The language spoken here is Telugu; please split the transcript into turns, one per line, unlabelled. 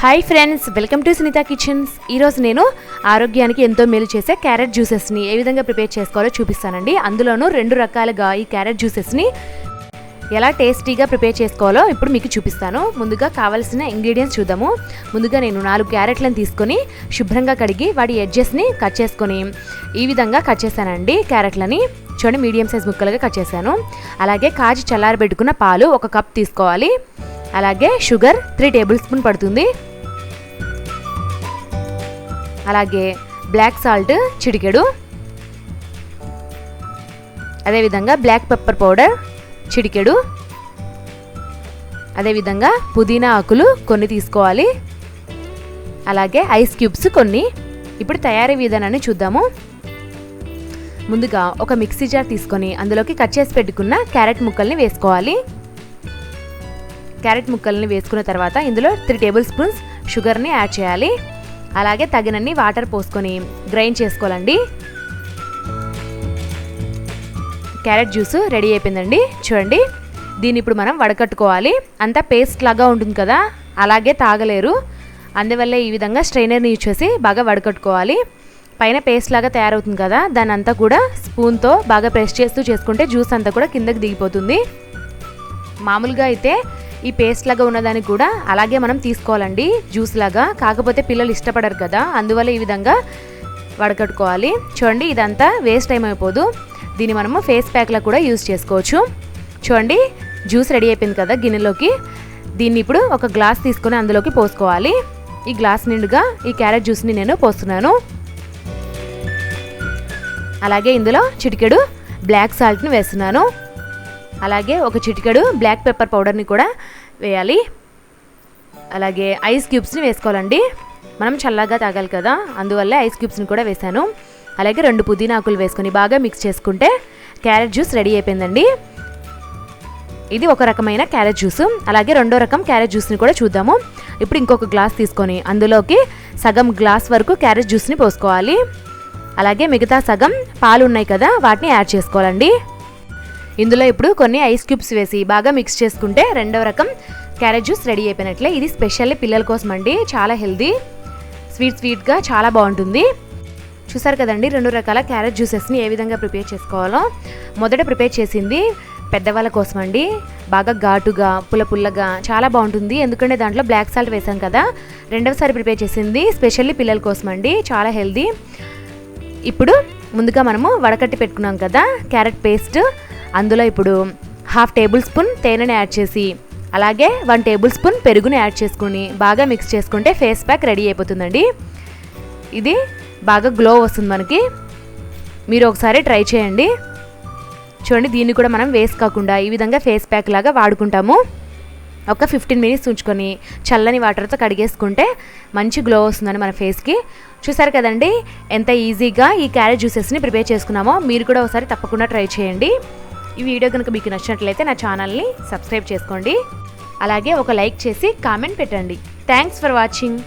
Hi friends, welcome to Sunitha kitchens. ఈరోజు నేను ఆరోగ్యానికి ఎంతో మేలు చేసే క్యారెట్ జ్యూసెస్ని ఏ విధంగా ప్రిపేర్ చేసుకోవాలో చూపిస్తానండి. అందులోనూ 2 రకాలుగా ఈ క్యారెట్ జ్యూసెస్ని ఎలా టేస్టీగా ప్రిపేర్ చేసుకోవాలో ఇప్పుడు మీకు చూపిస్తాను. ముందుగా కావాల్సిన ఇంగ్రీడియంట్స్ చూద్దాము. ముందుగా నేను 4 క్యారెట్లను తీసుకొని శుభ్రంగా కడిగి వాటి ఎడ్జెస్ని కట్ చేసుకొని ఈ విధంగా కట్ చేశానండి. క్యారెట్లని చూడండి, మీడియం సైజ్ ముక్కలుగా కట్ చేశాను. అలాగే కాచి చల్లారబెట్టుకున్న పాలు 1 కప్ తీసుకోవాలి. అలాగే షుగర్ 3 టేబుల్ స్పూన్ పడుతుంది. అలాగే బ్లాక్ సాల్ట్ చిటికెడు, అదేవిధంగా బ్లాక్ పెప్పర్ పౌడర్ చిటికెడు, అదేవిధంగా పుదీనా ఆకులు కొన్ని తీసుకోవాలి. అలాగే ఐస్ క్యూబ్స్ కొన్ని. ఇప్పుడు తయారీ విధానాన్ని చూద్దాము. ముందుగా ఒక మిక్సీ జార్ తీసుకొని అందులోకి కట్ చేసి పెట్టుకున్న క్యారెట్ ముక్కల్ని వేసుకోవాలి. క్యారెట్ ముక్కల్ని వేసుకున్న తర్వాత ఇందులో 3 టేబుల్ స్పూన్స్ షుగర్ని యాడ్ చేయాలి. అలాగే తగినన్ని వాటర్ పోసుకొని గ్రైండ్ చేసుకోవాలండి. క్యారెట్ జ్యూస్ రెడీ అయిపోయిందండి. చూడండి, దీన్ని ఇప్పుడు మనం వడకట్టుకోవాలి. అంతా పేస్ట్ లాగా ఉంటుంది కదా, అలాగే తాగలేరు. అందువల్ల ఈ విధంగా స్ట్రైనర్ని యూజ్ చేసి బాగా వడకట్టుకోవాలి. పైన పేస్ట్ లాగా తయారవుతుంది కదా, దాన్ని అంతా కూడా స్పూన్తో బాగా ప్రెస్ చేస్తూ చేసుకుంటే జ్యూస్ అంతా కూడా కిందకి దిగిపోతుంది. మామూలుగా అయితే ఈ పేస్ట్ లాగా ఉన్నదానికి కూడా అలాగే మనం తీసుకోవాలండి, జ్యూస్ లాగా. కాకపోతే పిల్లలు ఇష్టపడరు కదా, అందువల్ల ఈ విధంగా వడకట్టుకోవాలి. చూడండి, ఇదంతా వేస్ట్ టైం అయిపోదు. దీన్ని మనము ఫేస్ ప్యాక్లా కూడా యూజ్ చేసుకోవచ్చు. చూడండి, జ్యూస్ రెడీ అయిపోయింది కదా గిన్నెలోకి. దీన్ని ఇప్పుడు ఒక గ్లాస్ తీసుకొని అందులోకి పోసుకోవాలి. ఈ గ్లాస్ నిండుగా ఈ క్యారెట్ జ్యూస్ని నేను పోస్తున్నాను. అలాగే ఇందులో చిటికెడు బ్లాక్ సాల్ట్ని వేస్తున్నాను. అలాగే ఒక చిటికెడు బ్లాక్ పెప్పర్ పౌడర్ని కూడా వేయాలి. అలాగే ఐస్ క్యూబ్స్ని వేసుకోవాలండి. మనం చల్లగా తాగాలి కదా, అందువల్ల ఐస్ క్యూబ్స్ని కూడా వేసాను. అలాగే 2 పుదీనా ఆకులు వేసుకొని బాగా మిక్స్ చేసుకుంటే క్యారెట్ జ్యూస్ రెడీ అయిపోయిందండి. ఇది ఒక రకమైన క్యారెట్ జ్యూస్. అలాగే రెండో రకం క్యారెట్ జ్యూస్ని కూడా చూద్దాము. ఇప్పుడు ఇంకొక గ్లాస్ తీసుకొని అందులోకి సగం గ్లాస్ వరకు క్యారెట్ జ్యూస్ని పోసుకోవాలి. అలాగే మిగతా సగం పాలు ఉన్నాయి కదా, వాటిని యాడ్ చేసుకోవాలండి. ఇందులో ఇప్పుడు కొన్ని ఐస్ క్యూబ్స్ వేసి బాగా మిక్స్ చేసుకుంటే రెండవ రకం క్యారెట్ జ్యూస్ రెడీ అయిపోయినట్లే. ఇది స్పెషల్లీ పిల్లల కోసం అండి, చాలా హెల్దీ, స్వీట్గా చాలా బాగుంటుంది. చూసారు కదండి 2 రకాల క్యారెట్ జ్యూసెస్ని ఏ విధంగా ప్రిపేర్ చేసుకోవాలో. మొదట ప్రిపేర్ చేసింది పెద్దవాళ్ళ కోసం అండి, బాగా ఘాటుగా పుల్లగా చాలా బాగుంటుంది, ఎందుకంటే దాంట్లో బ్లాక్ సాల్ట్ వేసాం కదా. రెండవసారి ప్రిపేర్ చేసింది స్పెషల్లీ పిల్లల కోసం అండి, చాలా హెల్దీ. ఇప్పుడు ముందుగా మనము వడకట్టి పెట్టుకున్నాం కదా క్యారెట్ పేస్ట్, అందులో ఇప్పుడు 1/2 టేబుల్ స్పూన్ తేనెని యాడ్ చేసి అలాగే 1 టేబుల్ స్పూన్ పెరుగుని యాడ్ చేసుకుని బాగా మిక్స్ చేసుకుంటే ఫేస్ ప్యాక్ రెడీ అయిపోతుందండి. ఇది బాగా గ్లో వస్తుంది మనకి. మీరు ఒకసారి ట్రై చేయండి. చూడండి, దీన్ని కూడా మనం వేస్ట్ కాకుండా ఈ విధంగా ఫేస్ ప్యాక్ లాగా వాడుకుంటాము. ఒక 15 మినిట్స్ ఉంచుకొని చల్లని వాటర్తో కడిగేసుకుంటే మంచి గ్లో వస్తుందని మన ఫేస్కి. చూసారు కదండి ఎంత ఈజీగా ఈ క్యారెట్ జ్యూసెస్ని ప్రిపేర్ చేసుకున్నామో. మీరు కూడా ఒకసారి తప్పకుండా ట్రై చేయండి. ఈ వీడియో కనుక మీకు నచ్చినట్లయితే నా ఛానల్ని సబ్స్క్రైబ్ చేసుకోండి. అలాగే ఒక లైక్ చేసి కామెంట్ పెట్టండి. Thanks for watching.